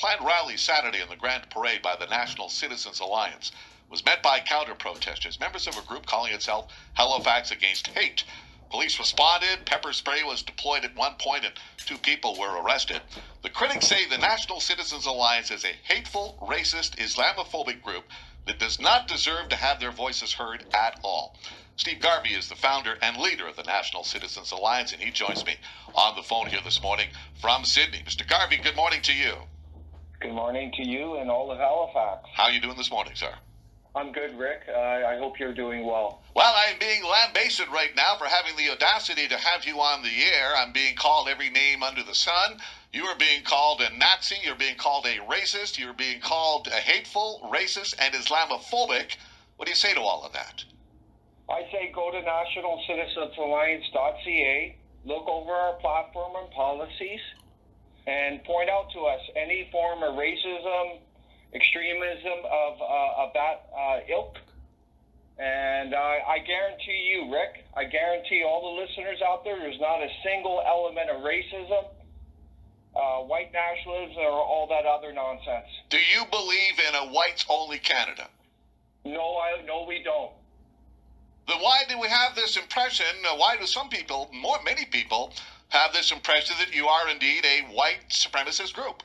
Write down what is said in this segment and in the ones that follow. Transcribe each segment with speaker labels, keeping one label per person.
Speaker 1: planned rally Saturday in the Grand Parade by the National Citizens Alliance was met by counter-protesters, members of a group calling itself Halifax Against Hate. Police responded, pepper spray was deployed at one point, and 2 people were arrested. The critics say the National Citizens Alliance is a hateful, racist, Islamophobic group that does not deserve to have their voices heard at all. Steve Garvey is the founder and leader of the National Citizens Alliance, and he joins me on the phone here this morning from Sydney. Mr. Garvey, good morning to you.
Speaker 2: Good morning to you and all of Halifax.
Speaker 1: How are you doing this morning, sir?
Speaker 2: I'm good, Rick. I hope you're doing well.
Speaker 1: Well, I'm being lambasted right now for having the audacity to have you on the air. I'm being called every name under the sun. You are being called a Nazi. You're being called a racist. You're being called a hateful, racist, and Islamophobic. What do you say to all of that?
Speaker 2: I say go to nationalcitizensalliance.ca, look over our platform and policies, and point out to us any form of racism, extremism of that ilk. And I guarantee you, Rick, I guarantee all the listeners out there, there's not a single element of racism, white nationalism, or all that other nonsense.
Speaker 1: Do you believe in a whites-only Canada?
Speaker 2: No, we don't.
Speaker 1: Then why do we have this impression, why do many people, have this impression that you are indeed a white supremacist group?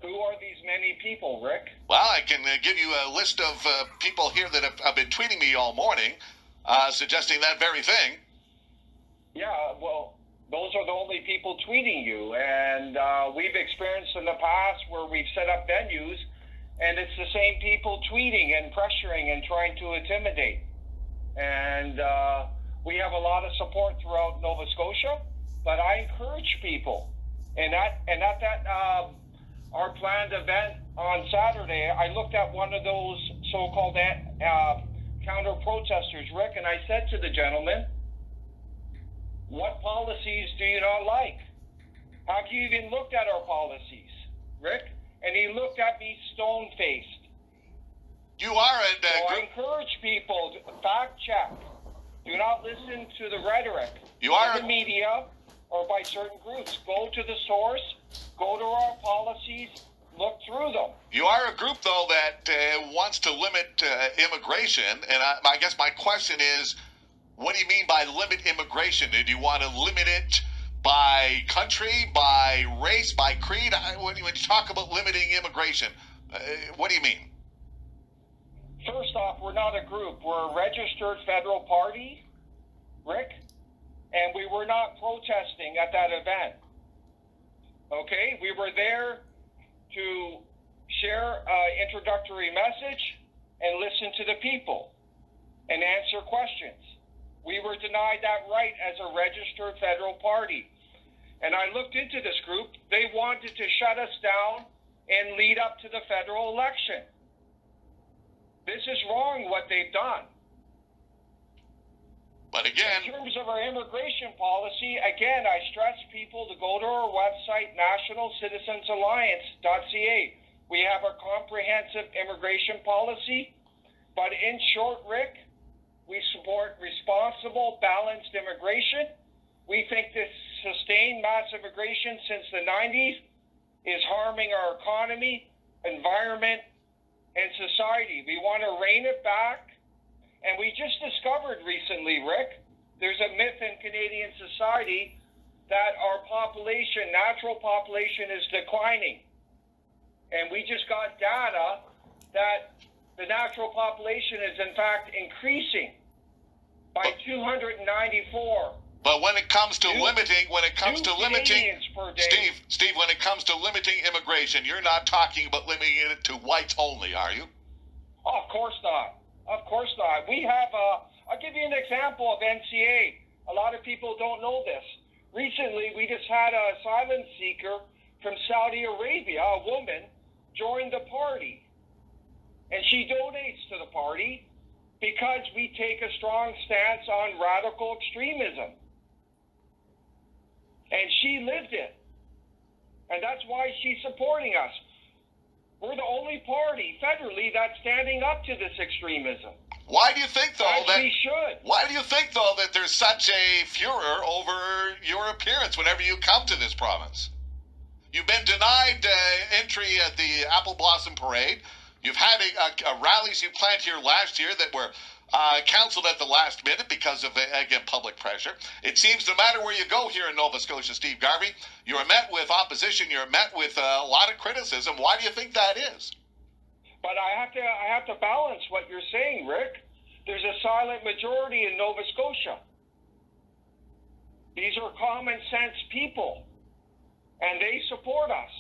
Speaker 2: Who are these many people, Rick?
Speaker 1: Well, I can give you a list of people here that have been tweeting me all morning, suggesting that very thing.
Speaker 2: Yeah, well, those are the only people tweeting you. And we've experienced in the past where we've set up venues, and it's the same people tweeting and pressuring and trying to intimidate. And we have a lot of support throughout Nova Scotia, but I encourage people. And at that our planned event on Saturday, I looked at one of those so-called counter-protesters, Rick, and I said to the gentleman, what policies do you not like? Have you even looked at our policies, Rick? And he looked at me stone-faced.
Speaker 1: You are a
Speaker 2: So I encourage people to fact check. Do not listen to the rhetoric in the media or by certain groups. Go to the source, go to our policies, look through them.
Speaker 1: You are a group, though, that wants to limit immigration, and I guess my question is, what do you mean by limit immigration? Do you want to limit it by country, by race, by creed? When you talk about limiting immigration, what do you mean?
Speaker 2: First off, we're not a group. We're a registered federal party, Rick, and we were not protesting at that event. Okay? We were there to share an introductory message and listen to the people and answer questions. We were denied that right as a registered federal party. And I looked into this group. They wanted to shut us down and lead up to the federal election. This is wrong what they've done.
Speaker 1: But again,
Speaker 2: in terms of our immigration policy, again, I stress people to go to our website, nationalcitizensalliance.ca. We have a comprehensive immigration policy, but in short, Rick, we support responsible, balanced immigration. We think this sustained mass immigration since the 90s is harming our economy, environment, and society. We want to rein it back. And we just discovered recently, Rick, there's a myth in Canadian society that our population, natural population, is declining. And we just got data that the natural population is in fact increasing by 294.
Speaker 1: But when it comes to limiting, Steve, when it comes to limiting immigration, you're not talking about limiting it to whites only, are you?
Speaker 2: Oh, of course not. Of course not. We have I'll give you an example of NCA. A lot of people don't know this. Recently, we just had an asylum seeker from Saudi Arabia, a woman, join the party. And she donates to the party because we take a strong stance on radical extremism. And she lived it. And that's why she's supporting us. We're the only party federally that's standing up to this extremism.
Speaker 1: Why do you think, though,
Speaker 2: we should?
Speaker 1: Why do you think, though, that there's such a furor over your appearance whenever you come to this province? You've been denied entry at the Apple Blossom Parade. You've had rallies you planned here last year that were canceled at the last minute because of, again, public pressure. It seems no matter where you go here in Nova Scotia, Steve Garvey, you're met with opposition, you're met with a lot of criticism. Why do you think that is?
Speaker 2: But I have to balance what you're saying, Rick. There's a silent majority in Nova Scotia. These are common sense people, and they support us.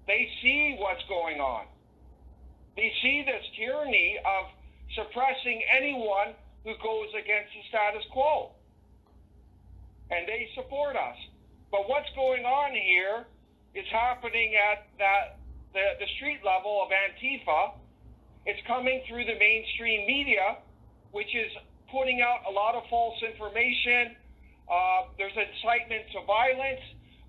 Speaker 2: They see what's going on. They see this tyranny of suppressing anyone who goes against the status quo. And they support us. But what's going on here is happening at the street level of Antifa. It's coming through the mainstream media, which is putting out a lot of false information. There's incitement to violence.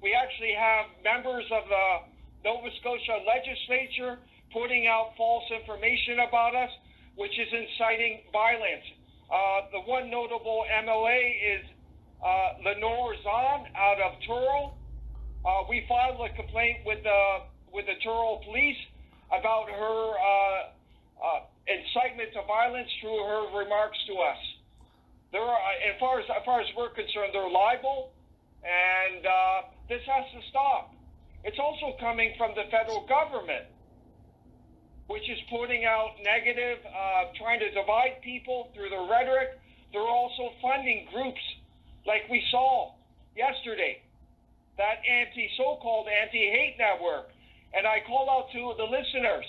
Speaker 2: We actually have members of the Nova Scotia legislature putting out false information about us, which is inciting violence. The one notable MLA is Lenore Zahn out of Truro. We filed a complaint with the Truro police about her incitement to violence through her remarks to us. As far as we're concerned, they're liable, and this has to stop. It's also coming from the federal government, which is putting out negative, trying to divide people through their rhetoric. They're also funding groups like we saw yesterday, that so-called anti-hate network. And I call out to the listeners,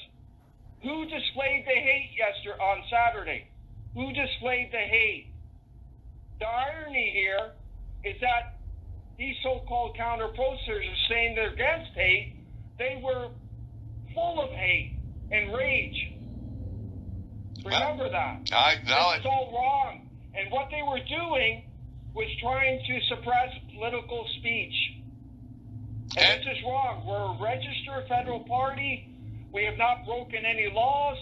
Speaker 2: who displayed the hate on Saturday? Who displayed the hate? The irony here is that these so-called counter-protesters are saying they're against hate. They were full of hate and rage. Remember that. It's all wrong. And what they were doing was trying to suppress political speech. And this is wrong. We're a registered federal party. We have not broken any laws.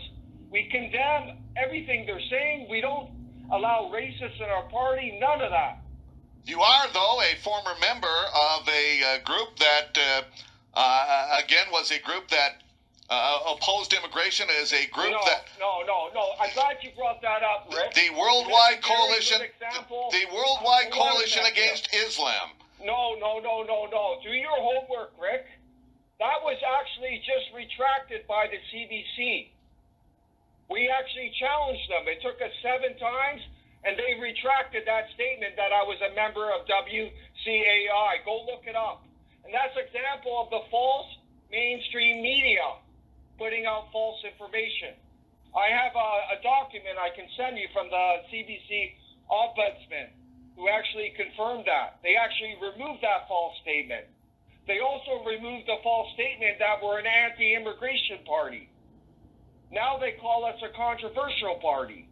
Speaker 2: We condemn everything they're saying. We don't allow racists in our party. None of that.
Speaker 1: You are, though, a former member of a group that, again, was a group that opposed immigration, as a group
Speaker 2: No. I'm glad you brought that up, Rick.
Speaker 1: The Worldwide Coalition, the Worldwide Coalition Against Islam.
Speaker 2: No. Do your homework, Rick. That was actually just retracted by the CBC. We actually challenged them. It took us 7 times, and they retracted that statement that I was a member of WCAI. Go look it up. And that's an example of the false mainstream media putting out false information. I have a document I can send you from the CBC ombudsman who actually confirmed that. They actually removed that false statement. They also removed the false statement that we're an anti-immigration party. Now they call us a controversial party.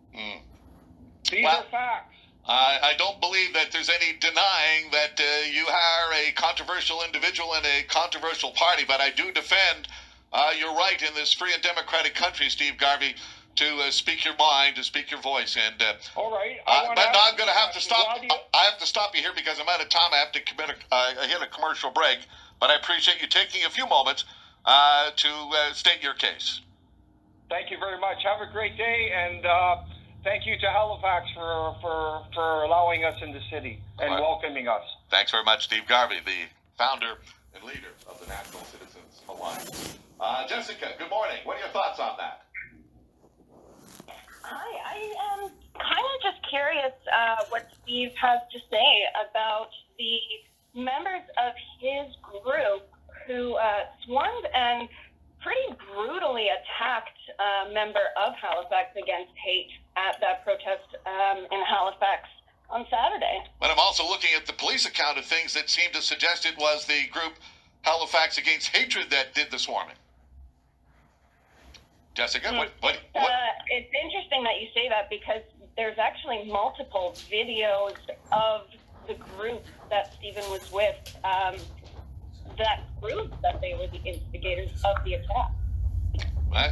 Speaker 2: These are facts.
Speaker 1: I don't believe that there's any denying that you are a controversial individual in a controversial party, but I do defend your right in this free and democratic country, Steve Garvey, to speak your mind, to speak your voice. And
Speaker 2: all right.
Speaker 1: but now I'm going to have to stop. I have to stop you here because I'm out of time. I have to hit a commercial break. But I appreciate you taking a few moments to state your case.
Speaker 2: Thank you very much. Have a great day, and thank you to Halifax for allowing us in the city and welcoming us.
Speaker 1: Thanks very much, Steve Garvey, the founder and leader of the National Citizens Alliance. Jessica, good morning. What are your thoughts on that?
Speaker 3: Hi, I am kind of just curious what Steve has to say about the members of his group who swarmed and pretty brutally attacked a member of Halifax Against Hate at that protest in Halifax on Saturday.
Speaker 1: But I'm also looking at the police account of things that seem to suggest it was the group Halifax Against Hatred that did the swarming. Jessica, what?
Speaker 3: It's interesting that you say that because there's actually multiple videos of the group that Stephen was with that proved that they were the instigators of the attack.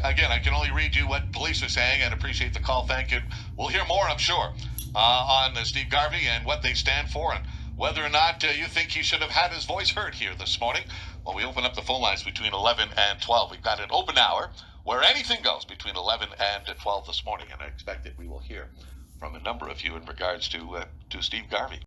Speaker 1: Again, I can only read you what police are saying and appreciate the call. Thank you. We'll hear more, I'm sure, on Steve Garvey and what they stand for and whether or not you think he should have had his voice heard here this morning. Well, we open up the phone lines between 11 and 12. We've got an open hour where anything goes between 11 and 12 this morning, and I expect that we will hear from a number of you in regards to Steve Garvey.